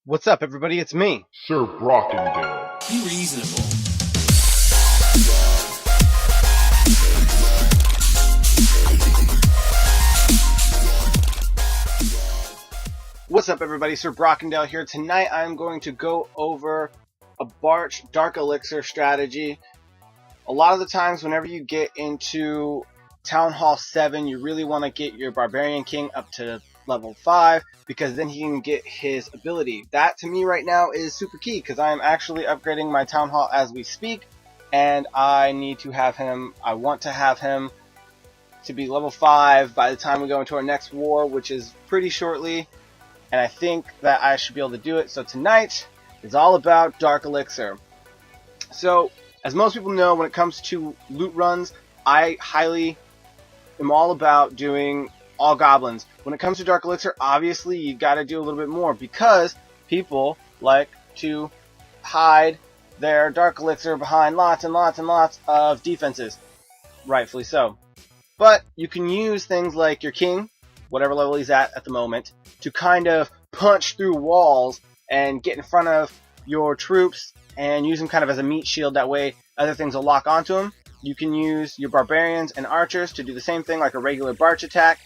What's up, everybody? It's me. Sir Brockendale. Be reasonable. What's up, everybody? Sir Brockendale here. Tonight I'm going to go over a barch dark elixir strategy. A lot of the times whenever you get into Town Hall 7, you really want to get your Barbarian King up to level 5 because then he can get his ability. That to me right now is super key because I am actually upgrading my Town Hall as we speak, and I need to have him, I want to have him to be level 5 by the time we go into our next war, which is pretty shortly, and I think that I should be able to do it. So tonight is all about dark elixir. So as most people know, when it comes to loot runs, I highly am all about doing all goblins. When it comes to dark elixir, obviously you got to do a little bit more because people like to hide their dark elixir behind lots and lots and lots of defenses. Rightfully so. But you can use things like your king, whatever level he's at the moment, to kind of punch through walls and get in front of your troops and use them kind of as a meat shield. That way other things will lock onto him. You can use your barbarians and archers to do the same thing like a regular barch attack,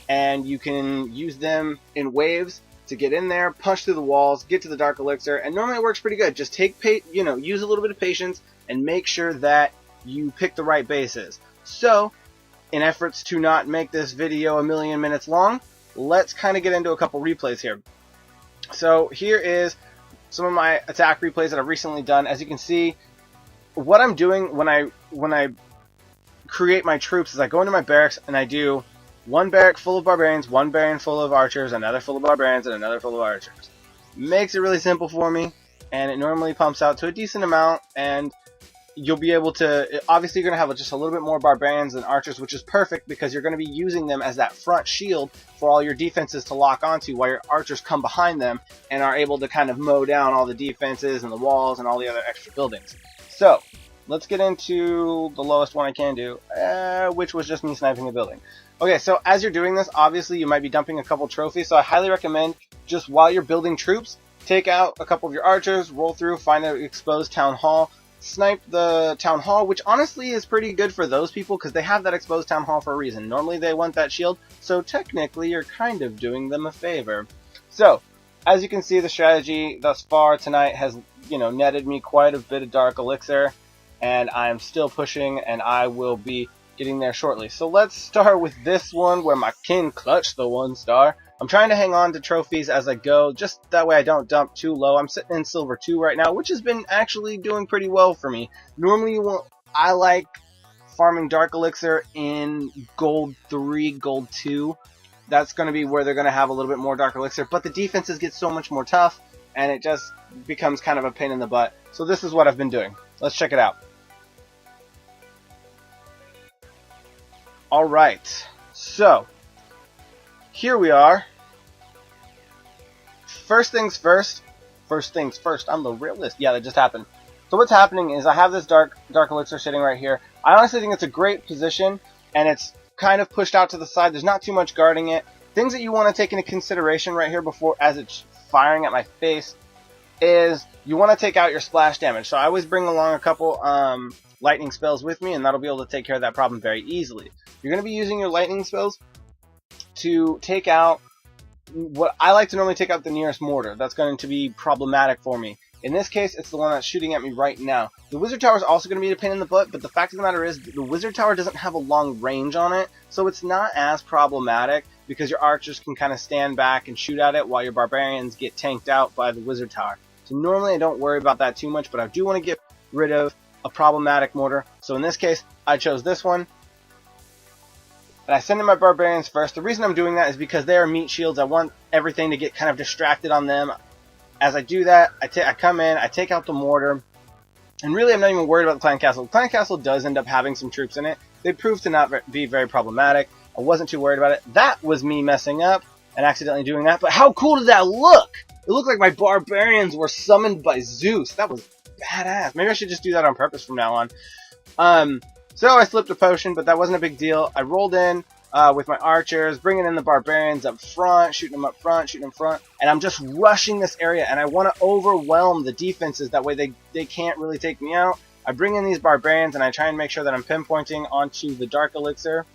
and you can use them in waves to get in there, punch through the walls, get to the dark elixir, and normally it works pretty good. Just use a little bit of patience and make sure that you pick the right bases. So, in efforts to not make this video a million minutes long, let's kind of get into a couple replays here. So here is some of my attack replays that I've recently done. As you can see, what I'm doing when I create my troops is I go into my barracks and I do one barrack full of barbarians, one barrack full of archers, another full of barbarians, and another full of archers. Makes it really simple for me, and it normally pumps out to a decent amount, and you'll be able to, obviously you're going to have just a little bit more barbarians than archers, which is perfect because you're going to be using them as that front shield for all your defenses to lock onto while your archers come behind them and are able to kind of mow down all the defenses and the walls and all the other extra buildings. So, let's get into the lowest one I can do, which was just me sniping a building. Okay, so as you're doing this, obviously you might be dumping a couple trophies, so I highly recommend just while you're building troops, take out a couple of your archers, roll through, find an exposed town hall, snipe the town hall, which honestly is pretty good for those people because they have that exposed town hall for a reason. Normally they want that shield, so technically you're kind of doing them a favor. So, as you can see, the strategy thus far tonight has, netted me quite a bit of dark elixir, and I'm still pushing, and I will be getting there shortly. So let's start with this one where my king clutched the 1-star. I'm trying to hang on to trophies as I go, just that way I don't dump too low. I'm sitting in silver 2 right now, which has been actually doing pretty well for me. Normally I like farming dark elixir in gold 3, gold 2. That's going to be where they're going to have a little bit more dark elixir, but the defenses get so much more tough, and it just becomes kind of a pain in the butt. So this is what I've been doing. Let's check it out. Alright, so here we are. First things first, I'm the realist. Yeah, that just happened. So what's happening is I have this dark elixir sitting right here. I honestly think it's a great position, and it's kind of pushed out to the side. There's not too much guarding it. Things that you want to take into consideration right here before, as it's firing at my face, is you want to take out your splash damage. So I always bring along a couple lightning spells with me, and that'll be able to take care of that problem very easily. You're going to be using your lightning spells to take out what I like to normally take out the nearest mortar. That's going to be problematic for me. In this case, it's the one that's shooting at me right now. The wizard tower is also going to be a pain in the butt, but the fact of the matter is the wizard tower doesn't have a long range on it, so it's not as problematic because your archers can kind of stand back and shoot at it while your barbarians get tanked out by the wizard tower. So normally I don't worry about that too much, but I do want to get rid of a problematic mortar. So in this case, I chose this one. And I send in my barbarians first. The reason I'm doing that is because they are meat shields. I want everything to get kind of distracted on them. As I do that, I come in, I take out the mortar, and really I'm not even worried about the clan castle. The clan castle does end up having some troops in it. They proved to not be very problematic. I wasn't too worried about it. That was me messing up and accidentally doing that, but how cool did that look? It looked like my barbarians were summoned by Zeus. That was badass. Maybe I should just do that on purpose from now on. So I slipped a potion, but that wasn't a big deal. I rolled in, with my archers, bringing in the barbarians up front, shooting them up front, shooting them front, and I'm just rushing this area, and I want to overwhelm the defenses. That way they can't really take me out. I bring in these barbarians, and I try and make sure that I'm pinpointing onto the dark elixir.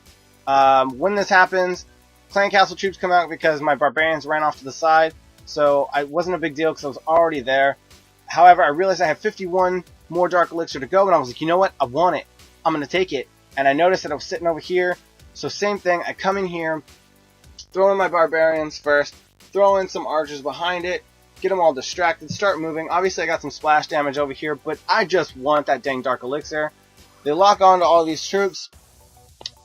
When this happens, clan castle troops come out because my barbarians ran off to the side, so it wasn't a big deal because I was already there. However, I realized I have 51 more dark elixir to go, and I was like, you know what? I want it. I'm going to take it. And I noticed that I was sitting over here. So same thing, I come in here, throw in my barbarians first, throw in some archers behind it, get them all distracted, start moving. Obviously I got some splash damage over here, but I just want that dang dark elixir. They lock on to all these troops.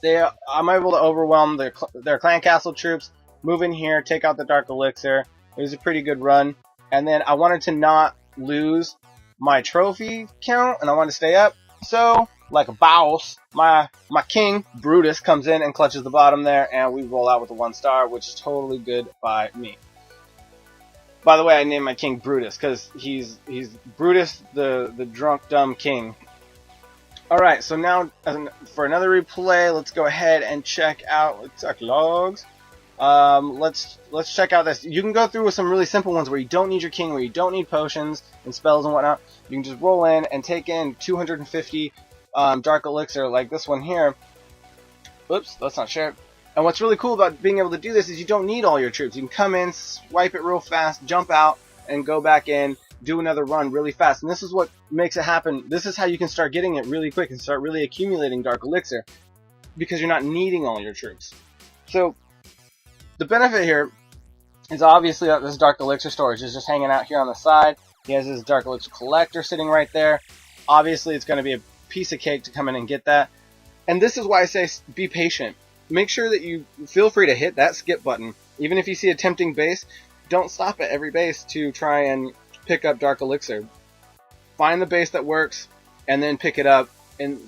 I'm able to overwhelm their clan castle troops, move in here, take out the dark elixir. It was a pretty good run. And then I wanted to not lose my trophy count, and I wanted to stay up. So, like a boss, my king, Brutus, comes in and clutches the bottom there, and we roll out with a 1 star, which is totally good by me. By the way, I named my king Brutus, because he's Brutus, the drunk, dumb king. Alright, so now, for another replay, let's go ahead and check out, let's check logs. Let's check out this. You can go through with some really simple ones where you don't need your king, where you don't need potions and spells and whatnot. You can just roll in and take in 250 dark elixir like this one here. Oops, let's not share it. And what's really cool about being able to do this is you don't need all your troops. You can come in, swipe it real fast, jump out, and go back in, do another run really fast. And this is what makes it happen. This is how you can start getting it really quick and start really accumulating dark elixir, because you're not needing all your troops. So the benefit here is obviously that this dark elixir storage is just hanging out here on the side. He has his dark elixir collector sitting right there. Obviously it's going to be a piece of cake to come in and get that. And this is why I say be patient. Make sure that you feel free to hit that skip button. Even if you see a tempting base, don't stop at every base to try and pick up dark elixir. Find the base that works and then pick it up, and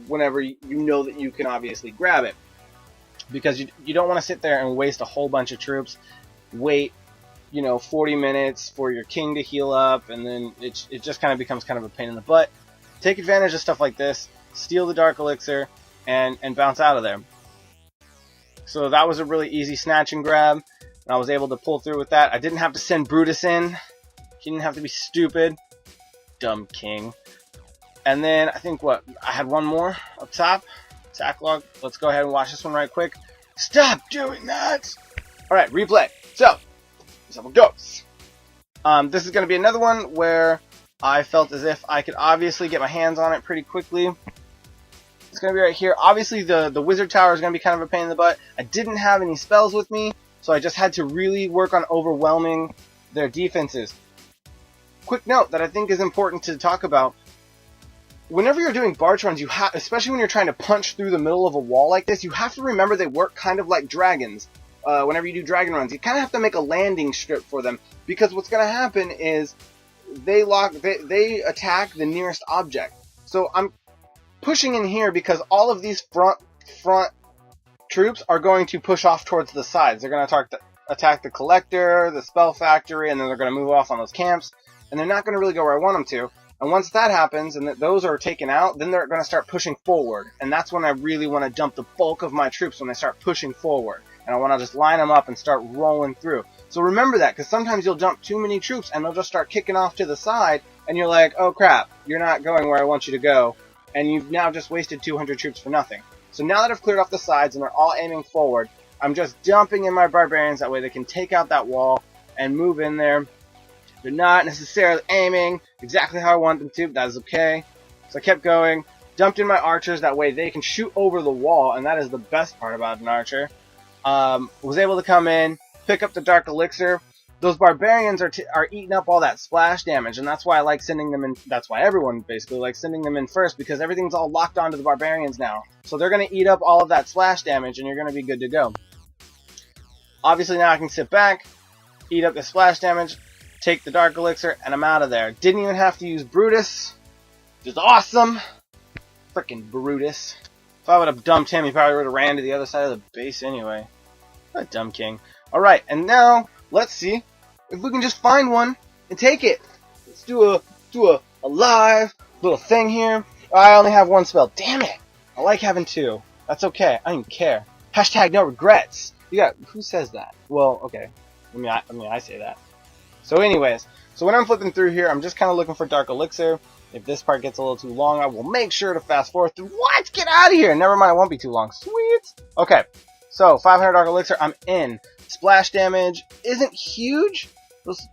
whenever you know that you can obviously grab it. Because you don't want to sit there and waste a whole bunch of troops, wait 40 minutes for your king to heal up, and then it just kind of becomes kind of a pain in the butt. Take advantage of stuff like this, steal the dark elixir, and bounce out of there. So that was a really easy snatch and grab, and I was able to pull through with that. I didn't have to send Brutus in. He didn't have to be stupid. Dumb king. And then I think I had one more up top. Attack log. Let's go ahead and watch this one right quick. Stop doing that! Alright, replay. So, here's how it goes. This is going to be another one where I felt as if I could obviously get my hands on it pretty quickly. It's going to be right here. Obviously, the wizard tower is going to be kind of a pain in the butt. I didn't have any spells with me, so I just had to really work on overwhelming their defenses. Quick note that I think is important to talk about. Whenever you're doing barch runs, especially when you're trying to punch through the middle of a wall like this, you have to remember they work kind of like dragons. Whenever you do dragon runs, you kind of have to make a landing strip for them, because what's going to happen is they attack the nearest object. So I'm pushing in here because all of these front troops are going to push off towards the sides. They're going to attack the collector, the spell factory, and then they're going to move off on those camps, and they're not going to really go where I want them to. And once that happens and those are taken out, then they're going to start pushing forward. And that's when I really want to dump the bulk of my troops, when they start pushing forward. And I want to just line them up and start rolling through. So remember that, because sometimes you'll dump too many troops and they'll just start kicking off to the side, and you're like, oh crap, you're not going where I want you to go. And you've now just wasted 200 troops for nothing. So now that I've cleared off the sides and they're all aiming forward, I'm just dumping in my barbarians. That way they can take out that wall and move in there. They're not necessarily aiming exactly how I want them to, but that is okay. So I kept going, dumped in my archers, that way they can shoot over the wall, and that is the best part about an archer. Was able to come in, pick up the dark elixir. Those barbarians are eating up all that splash damage, and that's why I like sending them in. That's why everyone basically likes sending them in first, because everything's all locked onto the barbarians now. So they're going to eat up all of that splash damage, and you're going to be good to go. Obviously now I can sit back, eat up the splash damage, take the dark elixir, and I'm out of there. Didn't even have to use Brutus, which is awesome. Frickin' Brutus. If I would have dumped him, he probably would have ran to the other side of the base anyway. What a dumb king. Alright, and now, let's see if we can just find one and take it. Let's do a live little thing here. I only have one spell. Damn it! I like having two. That's okay. I don't even care. Hashtag no regrets. You got, who says that? Well, okay. I mean, I say that. So anyways, so when I'm flipping through here, I'm just kind of looking for dark elixir. If this part gets a little too long, I will make sure to fast forward through. What? Get out of here! Never mind, it won't be too long. Sweet. Okay, so 500 dark elixir, I'm in. Splash damage isn't huge.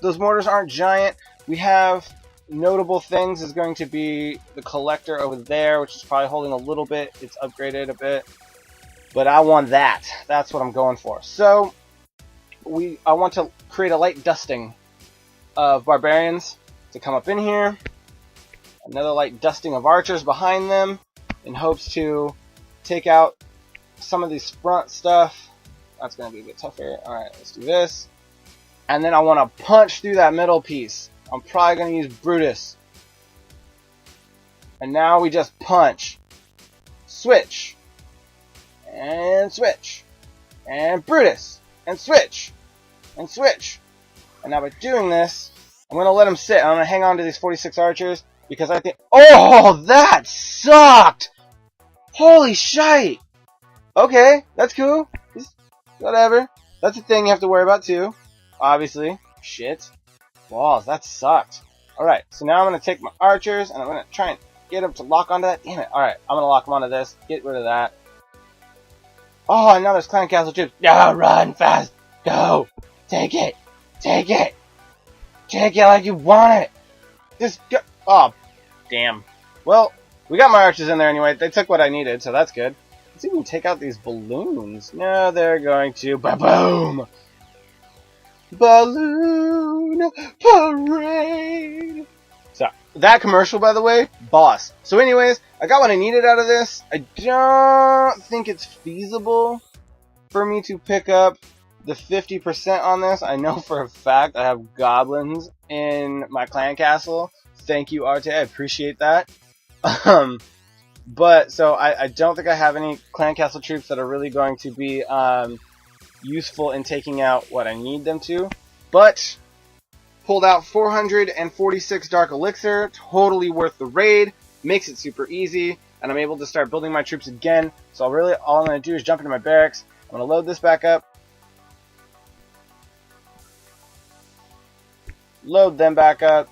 Those mortars aren't giant. We have notable things is going to be the collector over there, which is probably holding a little bit. It's upgraded a bit, but I want that. That's what I'm going for. So I want to create a light dusting of barbarians to come up in here. Another light dusting of archers behind them in hopes to take out some of these front stuff. That's going to be a bit tougher. Alright, let's do this. And then I want to punch through that middle piece. I'm probably going to use Brutus. And now we just punch. Switch. And switch. And Brutus. And switch. And switch. And now by doing this, I'm going to let them sit. I'm going to hang on to these 46 archers because I think... Oh, that sucked! Holy shite! Okay, that's cool. Just whatever. That's a thing you have to worry about too. Obviously. Shit. Walls, that sucked. Alright, so now I'm going to take my archers and I'm going to try and get them to lock onto that. Damn it. Alright, I'm going to lock them onto this. Get rid of that. Oh, and now there's clan castle troops. No, run fast. Go. Take it. Take it. Take it like you want it. Just go. Oh, damn. Well, we got my archers in there anyway. They took what I needed, so that's good. Let's see if we can take out these balloons. No, they're going to. Ba-boom. Balloon parade. So, that commercial, by the way, boss. So anyways, I got what I needed out of this. I don't think it's feasible for me to pick up the 50% on this. I know for a fact I have goblins in my clan castle. Thank you, Arte. I appreciate that. But, so I don't think I have any clan castle troops that are really going to be useful in taking out what I need them to. But, pulled out 446 dark elixir. Totally worth the raid. Makes it super easy. And I'm able to start building my troops again. So all I'm going to do is jump into my barracks. I'm going to load this back up. Load them back up.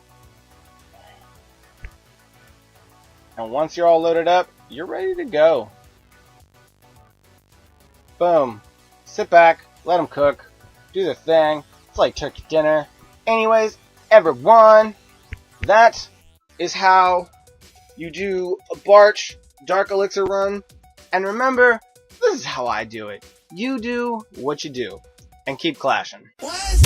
And once you're all loaded up, you're ready to go. Boom. Sit back, let them cook, do their thing. It's like turkey dinner. Anyways, everyone, that is how you do a barch dark elixir run. And remember, this is how I do it. You do what you do. And keep clashing. What?